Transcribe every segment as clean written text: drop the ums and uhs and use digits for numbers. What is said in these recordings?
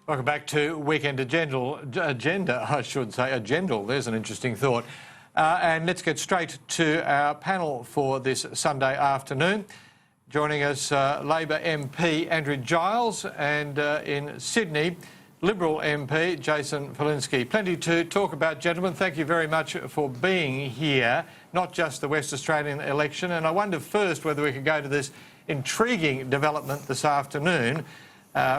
Welcome back to Weekend Agenda, I should say. Agendal, there's an interesting thought. And let's get straight to our panel for this Sunday afternoon. Joining us, Labor MP Adrew Giles, and in Sydney, Liberal MP Jason Falinski. Plenty to talk about, gentlemen. Thank you very much for being here, not just the West Australian election. And I wonder first whether we could go to this intriguing development this afternoon,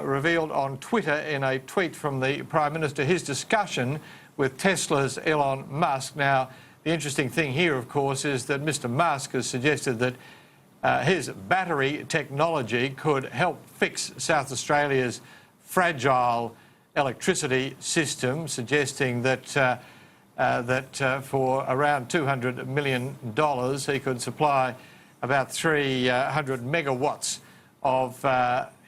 revealed on Twitter in a tweet from the Prime Minister, his discussion with Tesla's Elon Musk. Now, the interesting thing here, of course, is that Mr Musk has suggested that his battery technology could help fix South Australia's fragile electricity system, suggesting that for around $200 million he could supply about 300 megawatts of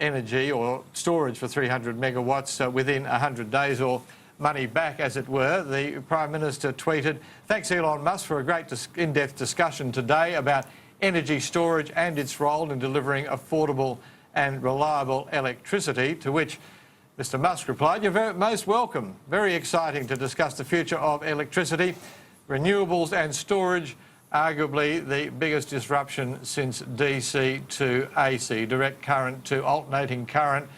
energy or storage for 300 megawatts within 100 days, or money back, as it were. The Prime Minister tweeted, "Thanks, Elon Musk, for a great in-depth discussion today about energy storage and its role in delivering affordable and reliable electricity," to which Mr Musk replied, "You're most welcome. Very exciting to discuss the future of electricity, renewables and storage, arguably the biggest disruption since DC to AC, direct current to alternating current."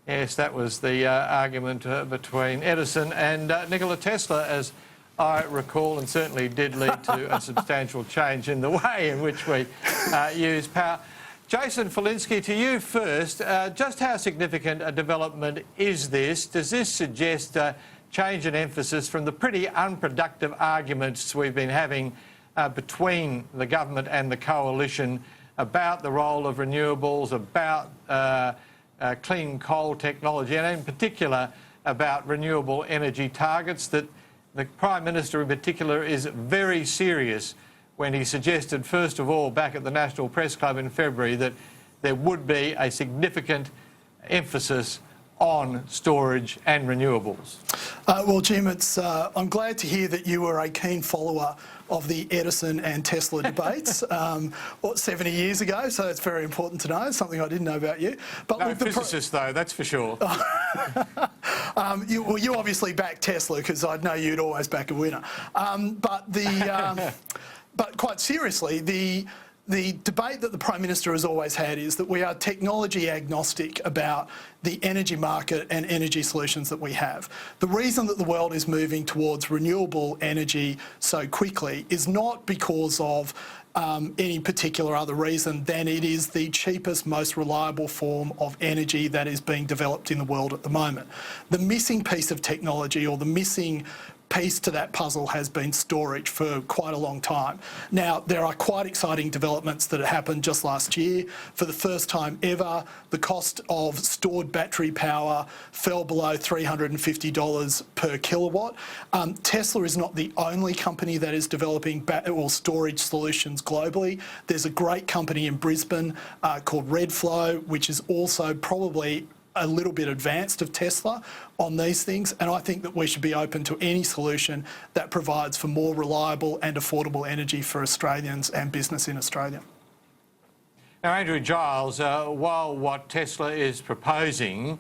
Yes, that was the argument between Edison and Nikola Tesla, as I recall, and certainly did lead to a substantial change in the way in which we use power. Jason Falinski, to you first. Just how significant a development is this? Does this suggest a change in emphasis from the pretty unproductive arguments we've been having between the government and the coalition about the role of renewables, about clean coal technology, and in particular about renewable energy targets, that the Prime Minister in particular is very serious when he suggested, first of all, back at the National Press Club in February, that there would be a significant emphasis on storage and renewables? Well, Jim, I'm glad to hear that you were a keen follower of the Edison and Tesla debates 70 years ago, so it's very important to know, something I didn't know about you. But no physicist, though, that's for sure. You obviously back Tesla, because I know you'd always back a winner. But quite seriously, the debate that the Prime Minister has always had is that we are technology agnostic about the energy market and energy solutions that we have. The reason that the world is moving towards renewable energy so quickly is not because of any particular other reason than it is the cheapest, most reliable form of energy that is being developed in the world at the moment. The missing piece of technology, or the missing piece to that puzzle, has been storage for quite a long time. Now, there are quite exciting developments that happened just last year. For the first time ever, the cost of stored battery power fell below $350 per kilowatt. Tesla is not the only company that is developing storage solutions globally. There's a great company in Brisbane called Redflow, which is also probably a little bit advanced of Tesla on these things, and I think that we should be open to any solution that provides for more reliable and affordable energy for Australians and business in Australia. Now, Adrew Giles, while what Tesla is proposing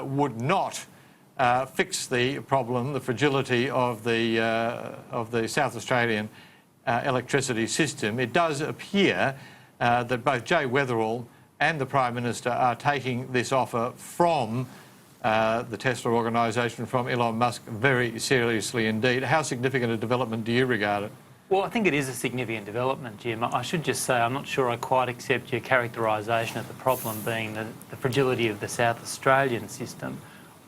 would not fix the problem, the fragility of the South Australian electricity system, it does appear that both Jay Weatherill and the Prime Minister are taking this offer from the Tesla organisation, from Elon Musk, very seriously indeed. How significant a development do you regard it? Well, I think it is a significant development, Jim. I should just say I'm not sure I quite accept your characterisation of the problem being the fragility of the South Australian system.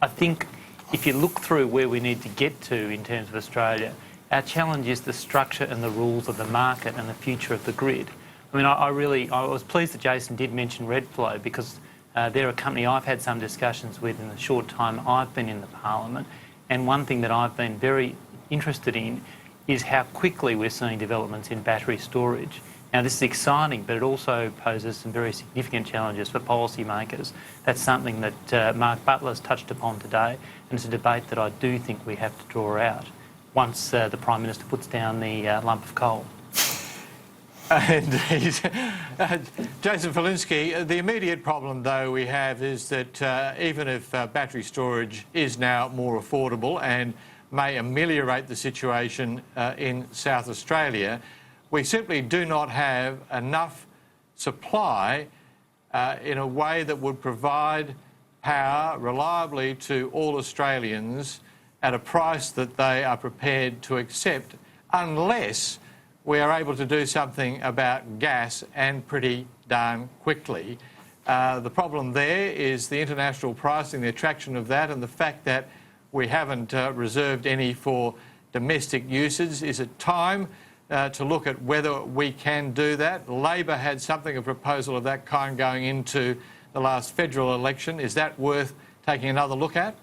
I think if you look through where we need to get to in terms of Australia, our challenge is the structure and the rules of the market and the future of the grid. I mean, I was pleased that Jason did mention Redflow, because they're a company I've had some discussions with in the short time I've been in the Parliament, and one thing that I've been very interested in is how quickly we're seeing developments in battery storage. Now, this is exciting, but it also poses some very significant challenges for policymakers. That's something that Mark Butler's touched upon today, and it's a debate that I do think we have to draw out once the Prime Minister puts down the lump of coal. Indeed. Jason Falinski, the immediate problem, though, we have is that even if battery storage is now more affordable and may ameliorate the situation in South Australia, we simply do not have enough supply in a way that would provide power reliably to all Australians at a price that they are prepared to accept, unless we are able to do something about gas, and pretty darn quickly. The problem there is the international pricing, the attraction of that, and the fact that we haven't reserved any for domestic usage. Is it time to look at whether we can do that? Labor had something, a proposal of that kind going into the last federal election. Is that worth taking another look at?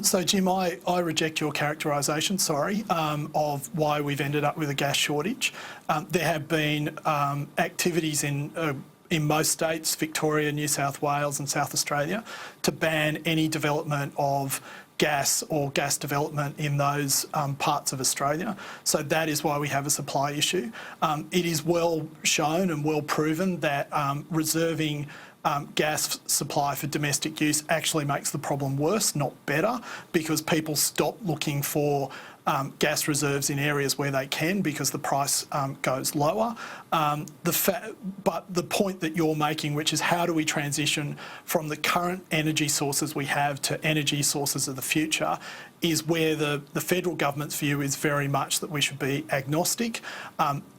So, Jim, I reject your characterisation, of why we've ended up with a gas shortage. There have been activities in most states, Victoria, New South Wales and South Australia, to ban any development of gas or gas development in those parts of Australia. So that is why we have a supply issue. It is well shown and well proven that reserving gas supply for domestic use actually makes the problem worse, not better, because people stop looking for gas reserves in areas where they can, because the price goes lower. But the point that you're making, which is how do we transition from the current energy sources we have to energy sources of the future, is where the federal government's view is very much that we should be agnostic,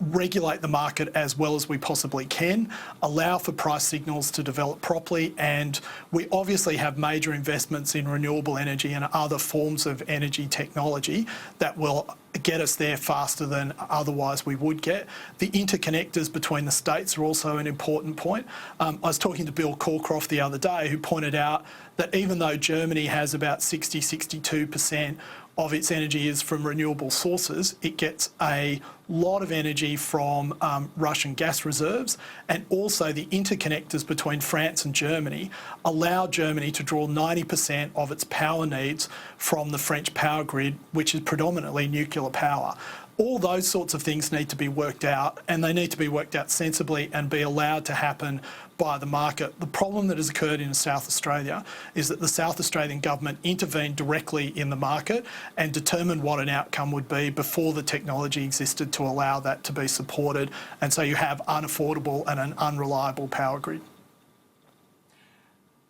regulate the market as well as we possibly can, allow for price signals to develop properly, and we obviously have major investments in renewable energy and other forms of energy technology that will get us there faster than otherwise we would get. The interconnectors between the states are also an important point. I was talking to Bill Corecroft the other day, who pointed out that even though Germany has about 62% of its energy is from renewable sources, it gets a lot of energy from Russian gas reserves, and also the interconnectors between France and Germany allow Germany to draw 90% of its power needs from the French power grid, which is predominantly nuclear power. All those sorts of things need to be worked out, and they need to be worked out sensibly and be allowed to happen by the market. The problem that has occurred in South Australia is that the South Australian government intervened directly in the market and determined what an outcome would be before the technology existed to allow that to be supported, and so you have unaffordable and an unreliable power grid.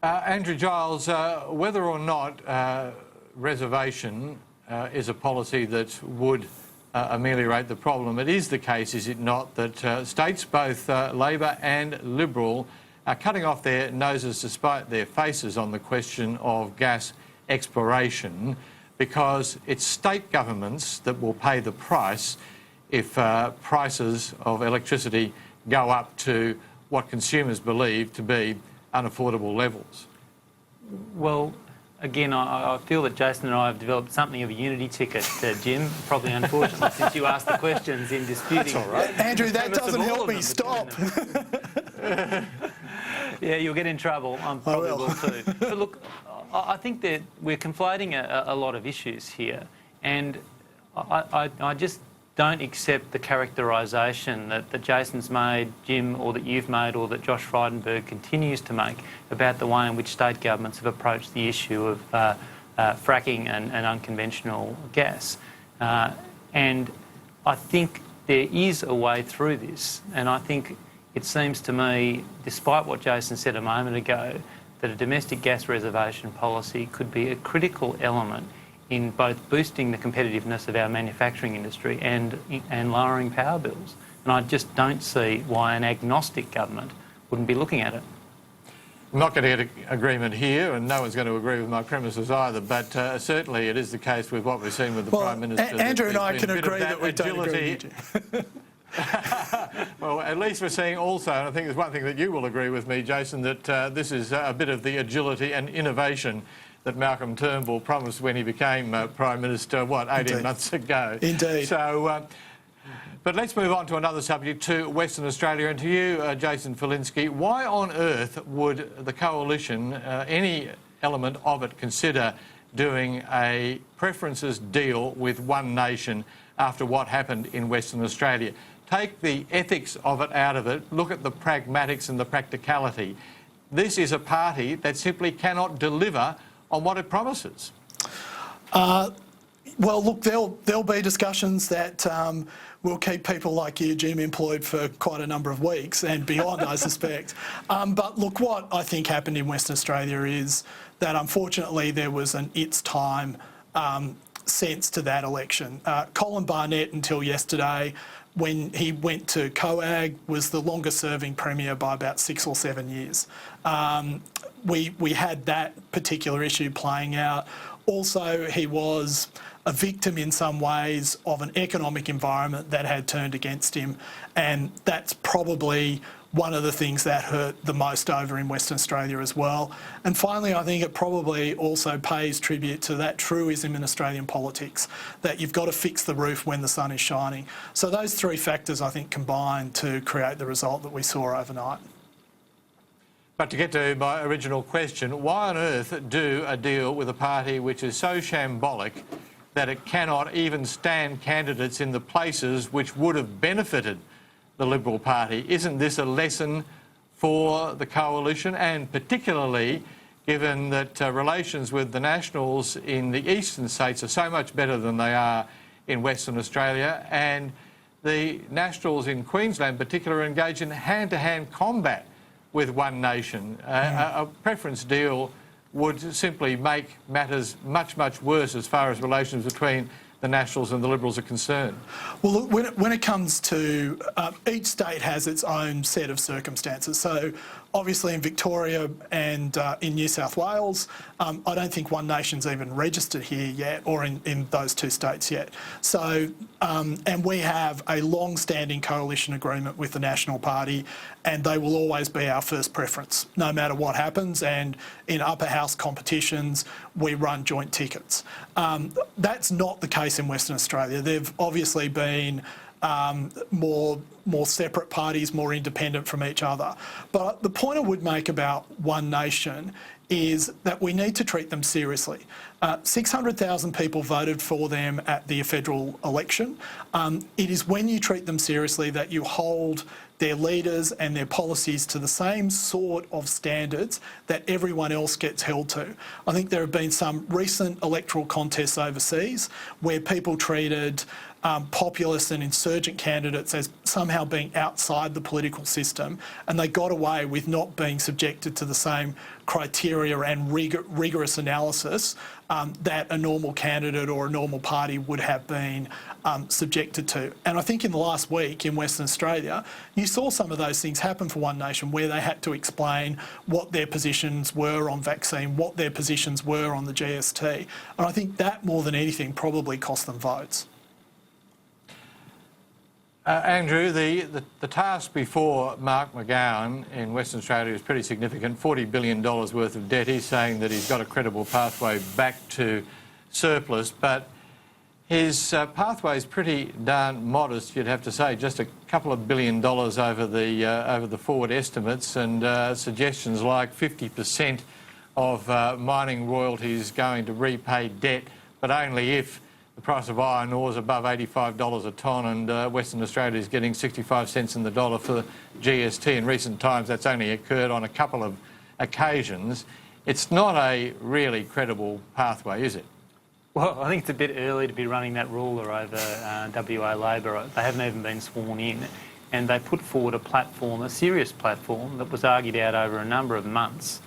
Adrew Giles, whether or not reservation is a policy that would ameliorate the problem, it is the case, is it not, that states, both Labor and Liberal, are cutting off their noses despite their faces on the question of gas exploration, because it's state governments that will pay the price if prices of electricity go up to what consumers believe to be unaffordable levels. Well, again, I feel that Jason and I have developed something of a unity ticket, Jim, probably unfortunately, since you asked the questions in disputing. That's all right. Andrew, that doesn't help me. Stop. Yeah, you'll get in trouble. I probably will too. But look, I think that we're conflating a lot of issues here, and I just don't accept the characterisation that Jason's made, Jim, or that you've made, or that Josh Frydenberg continues to make about the way in which state governments have approached the issue of fracking and unconventional gas. And I think there is a way through this, and I think it seems to me, despite what Jason said a moment ago, that a domestic gas reservation policy could be a critical element in both boosting the competitiveness of our manufacturing industry and lowering power bills. And I just don't see why an agnostic government wouldn't be looking at it. I'm not going to get an agreement here, and no one's going to agree with my premises either, but certainly it is the case with what we've seen with the Prime Minister. Andrew and I can agree that we don't agree with you. Well, at least we're seeing also, and I think there's one thing that you will agree with me, Jason, that this is a bit of the agility and innovation that Malcolm Turnbull promised when he became Prime Minister, 18 months ago. Indeed. So, but let's move on to another subject, to Western Australia, and to you, Jason Falinski. Why on earth would the Coalition, any element of it, consider doing a preferences deal with One Nation after what happened in Western Australia? take the ethics of it out of it, look at the pragmatics and the practicality. This is a party that simply cannot deliver on what it promises. Well, look, there'll be discussions that will keep people like you, Jim, employed for quite a number of weeks and beyond, I suspect. But look, what I think happened in Western Australia is that unfortunately there was an it's time sense to that election. Colin Barnett, until yesterday, when he went to COAG, was the longest serving Premier by about 6 or 7 years. We had that particular issue playing out. Also, he was a victim in some ways of an economic environment that had turned against him, and that's probably one of the things that hurt the most over in Western Australia as well. And finally, I think it probably also pays tribute to that truism in Australian politics, that you've got to fix the roof when the sun is shining. So those three factors, I think, combine to create the result that we saw overnight. But to get to my original question, why on earth do a deal with a party which is so shambolic that it cannot even stand candidates in the places which would have benefited the Liberal Party? Isn't this a lesson for the coalition, and particularly given that relations with the Nationals in the eastern states are so much better than they are in Western Australia, and the Nationals in Queensland in particular engage in hand-to-hand combat with One Nation? A preference deal would simply make matters much, much worse as far as relations between the Nationals and the Liberals are concerned. Well, look, when it comes to each state has its own set of circumstances. So obviously in Victoria and in New South Wales, I don't think One Nation's even registered here yet, or in those two states yet. So, and we have a long-standing coalition agreement with the National Party, and they will always be our first preference, no matter what happens. And in upper house competitions, we run joint tickets. That's not the case in Western Australia. They've obviously been more separate parties, more independent from each other. But the point I would make about One Nation is that we need to treat them seriously. 600,000 people voted for them at the federal election. It is when you treat them seriously that you hold their leaders and their policies to the same sort of standards that everyone else gets held to. I think there have been some recent electoral contests overseas where people treated populist and insurgent candidates as somehow being outside the political system, and they got away with not being subjected to the same criteria and rigorous analysis that a normal candidate or a normal party would have been subjected to. And I think in the last week in Western Australia, you saw some of those things happen for One Nation, where they had to explain what their positions were on vaccine, what their positions were on the GST. And I think that, more than anything, probably cost them votes. Andrew, the task before Mark McGowan in Western Australia is pretty significant. $40 billion worth of debt. He's saying that he's got a credible pathway back to surplus, but his pathway is pretty darn modest, you'd have to say. Just a couple of $1 billion over the forward estimates, and suggestions like 50% of mining royalties going to repay debt, but only if the price of iron ore is above $85 a tonne, and Western Australia is getting 65 cents in the dollar for GST. In recent times, that's only occurred on a couple of occasions. It's not a really credible pathway, is it? Well, I think it's a bit early to be running that ruler over WA Labor. They haven't even been sworn in, and they put forward a platform, a serious platform, that was argued out over a number of months,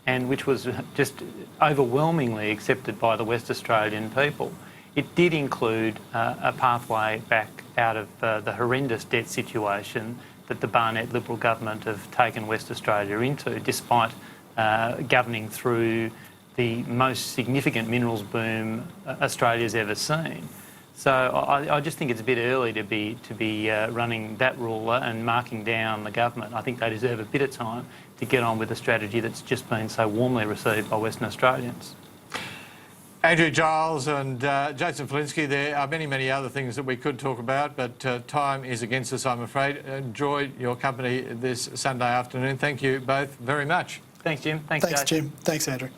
and which was just overwhelmingly accepted by the West Australian people. It did include a pathway back out of the horrendous debt situation that the Barnett Liberal government have taken West Australia into, despite governing through the most significant minerals boom Australia's ever seen. So I just think it's a bit early to be running that ruler and marking down the government. I think they deserve a bit of time to get on with a strategy that's just been so warmly received by Western Australians. Adrew Giles and Jason Falinski, there are many, many other things that we could talk about, but time is against us, I'm afraid. Enjoy your company this Sunday afternoon. Thank you both very much. Thanks, Jim. Thanks, Jim. Thanks, Andrew.